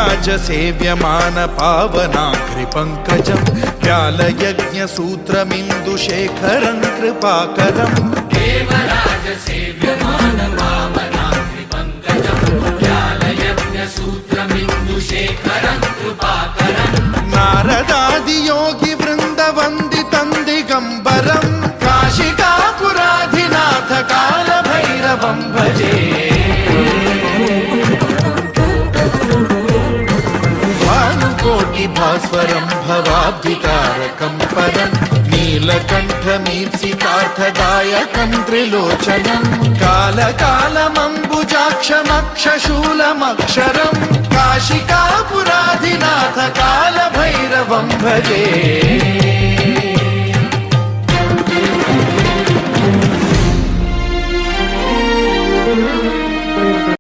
देवराजसेव्यमान पावनाग्रिपङ्कजं व्यालयज्ञसूत्रमिन्दुशेखरं कृपाकरं देवराजसेव्यमान पावनाग्रिपङ्कजं व्यालयज्ञसूत्रमिन्दुशेखरं कृपाकरं नारदादियोगिवृन्दवन्दितं दिगम्बरं काशिकापुराधिनाथ कालभैरवं भजे भास्वरं भवाब्धितारकं परं नीलकण्ठमीप्सितार्थदायकं त्रिलोचनं कालकालमम्बुजाक्षमक्षशूलमक्षरं काशिकापुराधिनाथ कालभैरवं भजे।